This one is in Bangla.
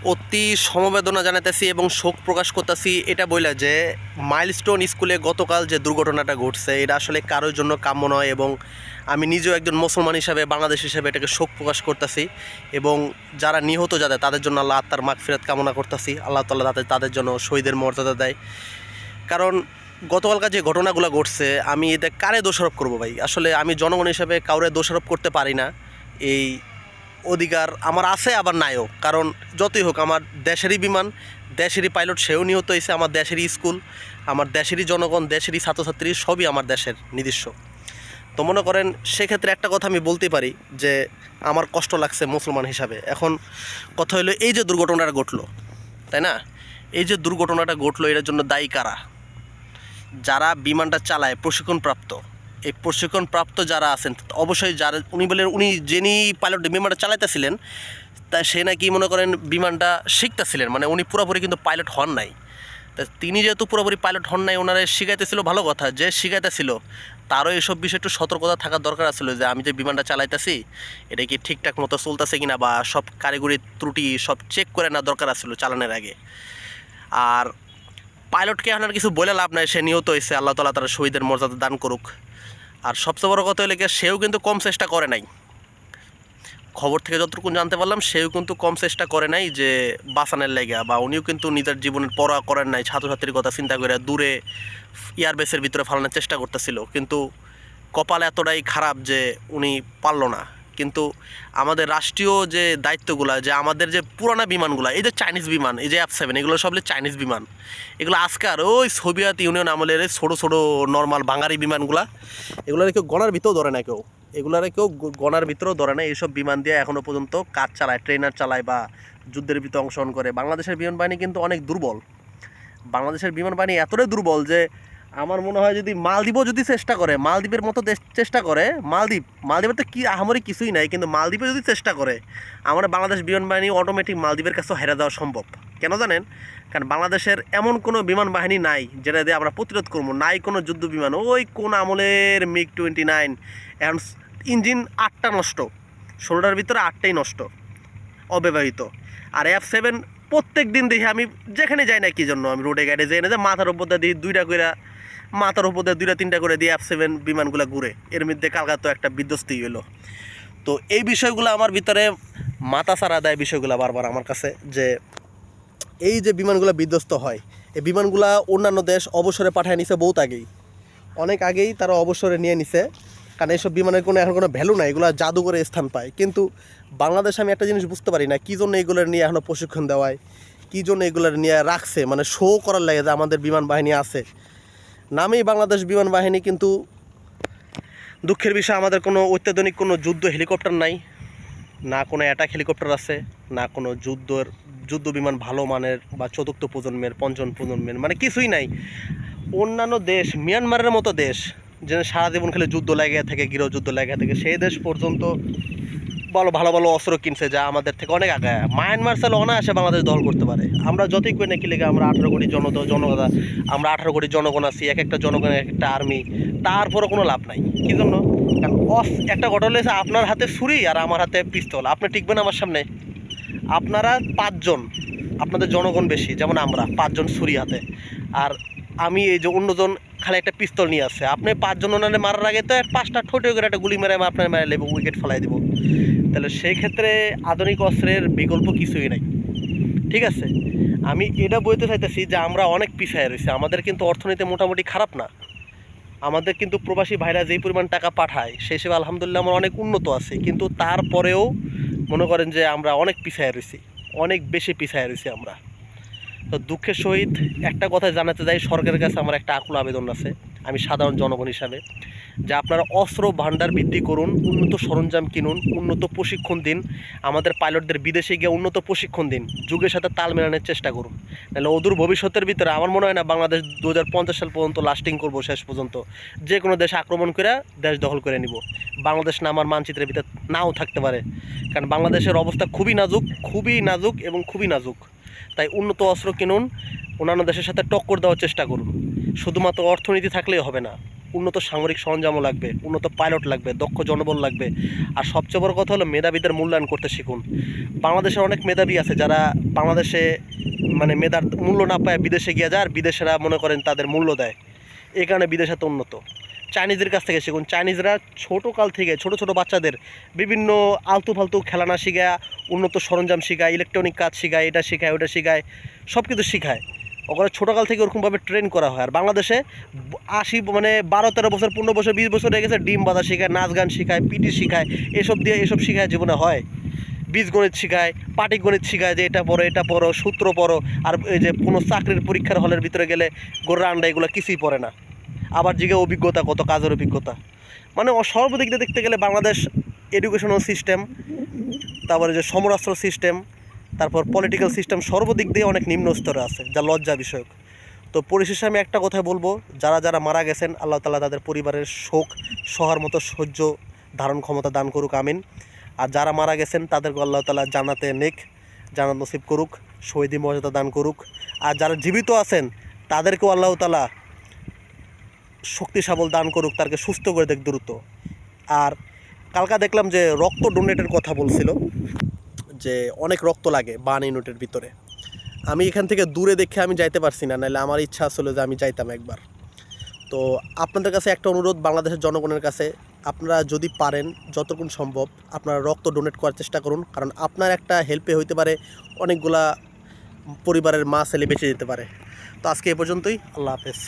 অতি সমবেদনা জানাতেছি এবং শোক প্রকাশ করতেছি এটা বইলা যে মাইলস্টোন স্কুলে গতকাল যে দুর্ঘটনাটা ঘটছে এটা আসলে কারোর জন্য কাম্য নয়, এবং আমি নিজেও একজন মুসলমান হিসাবে, বাংলাদেশ হিসাবে এটাকে শোক প্রকাশ করতেছি এবং যারা নিহত যাদের তাদের জন্য আল্লাহ আত্মার মাগফিরাত কামনা করতেছি। আল্লাহ তাআলা তাদের জন্য শহীদের মর্যাদা দেয়। কারণ গতকালকার যে ঘটনাগুলো ঘটছে আমি এতে কারে দোষারোপ করবো ভাই? আসলে আমি জনগণ হিসাবে কাউরে দোষারোপ করতে পারি না। এই অধিকার আমার আছে আবার নাইও, কারণ যতই হোক আমার দেশেরই বিমান, দেশেরই পাইলট, সেও নিহত হয়েছে, আমার দেশেরই স্কুল, আমার দেশেরই জনগণ, দেশেরই ছাত্রছাত্রী, সবই আমার দেশের নিজস্ব। তো মনে করেন সেক্ষেত্রে একটা কথা আমি বলতে পারি যে আমার কষ্ট লাগছে মুসলমান হিসাবে। এখন কথা হলো এই যে দুর্ঘটনাটা ঘটলো, তাই না? এই যে দুর্ঘটনাটা ঘটলো এটার জন্য দায়ী কারা? যারা বিমানটা চালায় প্রশিক্ষণপ্রাপ্ত, এই প্রশিক্ষণপ্রাপ্ত যারা আছেন অবশ্যই, যারা উনি যিনি পাইলট বিমানটা চালাইতেছিলেন তা সে নাকি মনে করেন বিমানটা শিখতেছিলেন, মানে উনি পুরোপুরি কিন্তু পাইলট হন নাই। তা তিনি যেহেতু পুরোপুরি পাইলট হন নাই, ওনারা শিখাইতেছিল ভালো কথা, যে শিখাইতেছিল তারও এইসব বিষয়ে একটু সতর্কতা থাকার দরকার ছিল যে আমি যে বিমানটা চালাইতেছি এটা কি ঠিকঠাক মতো চলতেছে কিনা, বা সব কারিগরি ত্রুটি সব চেক করে নেওয়ার দরকার ছিল চালানোর আগে। আর পাইলটকে এখন আর কিছু বলে লাভ নাই, সে নিহত হয়েছে, আল্লাহ তাআলা তার শহীদের মর্যাদা দান করুক। আর সবচেয়ে বড় কথা হলে কি, সেও কিন্তু কম চেষ্টা করে নাই। খবর থেকে যতটুকু জানতে পারলাম সেও কিন্তু কম চেষ্টা করে নাই যে বাঁচানোর লেগা, বা উনিও কিন্তু নিজের জীবনের পরোয়া করেন নাই, ছাত্রছাত্রীর কথা চিন্তা করে দূরে এয়ারবেসের ভিতরে ফালানোর চেষ্টা করতেছিল, কিন্তু কপাল এতটাই খারাপ যে উনি পারল না। কিন্তু আমাদের রাষ্ট্রীয় যে দায়িত্বগুলো, যে আমাদের যে পুরানা বিমানগুলো, এই যে চাইনিজ বিমান, এই যে F7, এগুলো সব চাইনিজ বিমান, এগুলো আজকার ওই সোভিয়েত ইউনিয়ন আমলের ছোটো ছোটো নর্মাল বাঙালি বিমানগুলা, এগুলো কেউ গণার ভিতরেও ধরে না, এগুলার কেউ গণার ভিতরেও ধরে না। এইসব বিমান দিয়ে এখনও পর্যন্ত কাজ চালায়, ট্রেনার চালায় বা যুদ্ধের ভিতরে অংশগ্রহণ করে। বাংলাদেশের বিমান বাহিনী কিন্তু অনেক দুর্বল। বাংলাদেশের বিমান বাহিনী এতটাই দুর্বল যে আমার মনে হয় যদি মালদ্বীপও যদি চেষ্টা করে, মালদ্বীপের মতো দেশ চেষ্টা করে, মালদ্বীপের তো কি আহামরি কিছুই নাই, কিন্তু মালদ্বীপে যদি চেষ্টা করে, আমার বাংলাদেশ বিমান বাহিনী অটোমেটিক মালদ্বীপের কাছেও হেরে দেওয়া সম্ভব। কেন জানেন? কারণ বাংলাদেশের এমন কোনো বিমান বাহিনী নাই যেটা দিয়ে আমরা প্রতিরোধ করবো, নাই কোনো যুদ্ধ বিমান। ওই কোন আমলের MiG-29 এখন ইঞ্জিন 8টা নষ্ট, 16টার ভিতরে 8টাই নষ্ট, অব্যবহৃত। আর F7 প্রত্যেক দিন দেখি, আমি যেখানে যাই না কি জন্য, আমি রোডে গাড়ি যাই না, যে মাথার উপর দিয়ে দুইটা করে, মাথার উপর দিয়ে 2-3টা করে দিয়ে F7 বিমানগুলো ঘুরে। এর মধ্যে কালকা তো একটা বিধ্বস্তি হলো। তো এই বিষয়গুলো আমার ভিতরে মাথা ছাড়া দেয় বিষয়গুলো বারবার আমার কাছে, যে এই যে বিমানগুলো বিধ্বস্ত হয়, এই বিমানগুলা অন্যান্য দেশ অবসরে পাঠায় নিছে বহুত আগেই, অনেক আগেই তারা অবসরে নিয়ে নিছে, কারণ এইসব বিমানের কোনো এখন কোনো ভ্যালু নাই, এগুলো জাদু করে স্থান পায়। কিন্তু বাংলাদেশে আমি একটা জিনিস বুঝতে পারি না, কী জন্য এগুলোর নিয়ে এখনও প্রশিক্ষণ দেওয়ায়, কী জন্য এগুলোর নিয়ে রাখছে, মানে শো করার লাগে যে আমাদের বিমান বাহিনী আছে। নামেই বাংলাদেশ বিমান বাহিনী, কিন্তু দুঃখের বিষয় আমাদের কোনো অত্যাধুনিক কোনো যুদ্ধ হেলিকপ্টার নাই, না কোনো অ্যাটাক হেলিকপ্টার আছে, না কোনো যুদ্ধ বিমান ভালো মানের বা চতুর্থ প্রজন্মের, পঞ্চম প্রজন্মের, মানে কিছুই নাই। অন্যান্য দেশ, মিয়ানমারের মতো দেশ যে সারা জীবন খেলে যুদ্ধ লেগে থাকে, গৃহযুদ্ধ লেগে থাকে, সেই দেশ পর্যন্ত ভালো ভালো ভালো অস্ত্র কিনছে, যা আমাদের থেকে অনেক আগে। মায়ানমার চাইলে অনায়াসে বাংলাদেশ দখল করতে পারে। আমরা যতই করি না কি লেগে, আমরা 18 কোটি জনগণ, আমরা 18 কোটি জনগণ আছি, এক একটা জনগণ এক একটা আর্মি, তারপরে কোনো লাভ নাই। কী জন্য? কারণ একটা ঘটনা হয়েছে, আপনার হাতে ছুরি আর আমার হাতে পিস্তল, আপনি টিকবেন আমার সামনে? আপনারা 5 জন, আপনাদের জনগণ বেশি, যেমন আমরা 5 জন ছুরি হাতে, আর আমি এই যে অন্যজন খালি একটা পিস্তল নিয়ে আসছে, আপনি 5 জন ওনারে মারার আগে তো 5টা ঠোঁটে করে একটা গুলি মেরে আপনার মেরে লেবো, উইকেট ফেলাই দেবো। তাহলে সেই ক্ষেত্রে আধুনিক অস্ত্রের বিকল্প কিছুই নাই। ঠিক আছে, আমি এটা বলতে চাইতেছি যে আমরা অনেক পিছিয়ে রয়েছি, আমাদের কিন্তু অর্থনীতি মোটামুটি খারাপ না, আমাদের কিন্তু প্রবাসী ভাইরা যেই পরিমাণ টাকা পাঠায় সেই হিসেবে আলহামদুলিল্লাহ আমরা অনেক উন্নত আছি, কিন্তু তারপরেও মনে করেন যে আমরা অনেক পিছিয়ে রয়েছি, অনেক বেশি পিছিয়ে রয়েছি আমরা। তো দুঃখের সহিত একটা কথা জানাতে চাই, সরকারের কাছে আমার একটা আকুল আবেদন আছে, আমি সাধারণ জনগণ হিসাবে, যে আপনারা অস্ত্র ভাণ্ডার বৃদ্ধি করুন, উন্নত সরঞ্জাম কিনুন, উন্নত প্রশিক্ষণ দিন, আমাদের পাইলটদের বিদেশে গিয়ে উন্নত প্রশিক্ষণ দিন, যুগের সাথে তাল মেলানোর চেষ্টা করুন। নাহলে অদূর ভবিষ্যতের ভিতরে আমার মনে হয় না বাংলাদেশ 2050 সাল পর্যন্ত লাস্টিং করবো, শেষ পর্যন্ত যে কোনো দেশে আক্রমণ করে দেশ দখল করে নিব। বাংলাদেশ না আমার মানচিত্রের ভিতরে নাও থাকতে পারে, কারণ বাংলাদেশের অবস্থা খুবই নাজুক, খুবই নাজুক এবং খুবই নাজুক। তাই উন্নত অস্ত্র কিনুন, অন্যান্য দেশের সাথে টক্কর দেওয়ার চেষ্টা করুন। শুধুমাত্র অর্থনীতি থাকলেই হবে না, উন্নত সামরিক সরঞ্জামও লাগবে, উন্নত পাইলট লাগবে, দক্ষ জনবল লাগবে। আর সবচেয়ে বড় কথা হলো মেধাবীদের মূল্যায়ন করতে শিখুন। বাংলাদেশের অনেক মেধাবী আছে যারা বাংলাদেশে মানে মেধার মূল্য না পায় বিদেশে গিয়ে যায়, আর বিদেশেরা মনে করেন তাদের মূল্য দেয়। এই কারণে বিদেশ এত উন্নত। চাইনিজদের কাছ থেকে শিখুন। চাইনিজরা ছোটোকাল থেকে ছোটো ছোটো বাচ্চাদের বিভিন্ন আলতু ফালতু খেলানা শেখায়, উন্নত সরঞ্জাম শেখায়, ইলেকট্রনিক কাজ শেখায়, এটা শেখায় ওটা শেখায়, সব কিছু শেখায়। ওখানে ছোটোকাল থেকে ওরকমভাবে ট্রেন করা হয়। আর বাংলাদেশে 12-13 বছর 15 বছর 20 বছর হয়ে গেছে, ডিম বাঁধা শেখায়, নাচ গান শেখায়, পিটি শেখায়, এসব শেখায় জীবনে হয়। বীজগণিত শেখায়, পাটিগণিত শেখায় যে এটা পড়ো সূত্র পড়ো। আর এই যে কোনো চাকরির পরীক্ষার হলের ভিতরে গেলে গোড়া আন্ডা এগুলো কিছুই পড়ে না। আবার জিগে অভিজ্ঞতা কত, কাজের অভিজ্ঞতা। মানে সর্বদিক দিয়ে দেখতে গেলে বাংলাদেশ এডুকেশনাল সিস্টেম, তারপরে যে সমরাস্ত্র সিস্টেম, তারপর পলিটিক্যাল সিস্টেম সর্বদিক দিয়ে অনেক নিম্ন স্তরে আছে, যা লজ্জা বিষয়ক। তো পরিশেষে আমি একটা কথা বলবো, যারা মারা গেছেন আল্লাহ তাআলা তাদের পরিবারের শোক সহার মতো সহ্য ধারণ ক্ষমতা দান করুক, আমিন। আর যারা মারা গেছেন তাদেরকে আল্লাহ তাআলা জান্নাতে নেক জান্নাত নসিব করুক, শহীদি মর্যাদা দান করুক। আর যারা জীবিত আছেন তাদেরকেও আল্লাহ তাআলা শক্তি সাবল দান করুক, তাকে সুস্থ করে দেখ দ্রুত। আর কালকা দেখলাম যে রক্ত ডোনেটের কথা বলছিল, যে অনেক রক্ত লাগে বার্ন ইউনিটের ভিতরে। আমি এখান থেকে দূরে দেখে আমি যাইতে পারছি না, নাহলে আমার ইচ্ছা ছিল যে আমি যাইতাম একবার। তো আপনাদের কাছে একটা অনুরোধ, বাংলাদেশের জনগণের কাছে, আপনারা যদি পারেন যতক্ষণ সম্ভব আপনারা রক্ত ডোনেট করার চেষ্টা করুন। কারণ আপনার একটা হেল্পে হইতে পারে অনেকগুলা পরিবারের মা ছেলে বেঁচে যেতে পারে। তো আজকে এ পর্যন্তই, আল্লাহ হাফেজ।